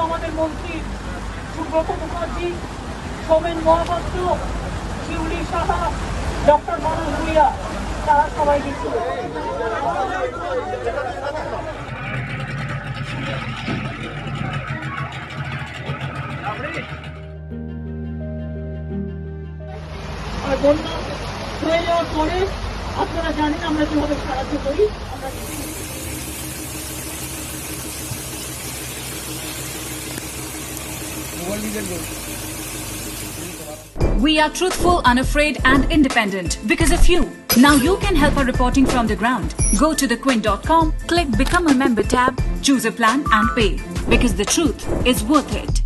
আমাদের মন্ত্রী সুব্রত মুখার্জি, সোমেন মহাপাত্র, শিউলি সাহা, ডক্টর মানুষ ভূঁইয়া, তারা সবাই দিচ্ছিল। আর বন্যা হয়ে যাওয়ার পরে আপনারা জানেন আমরা কিভাবে সাহায্য করি। We are truthful, unafraid and independent because of you. Now you can help our reporting from the ground. Go to thequint.com, click Become a Member tab, choose a plan and pay. Because the truth is worth it.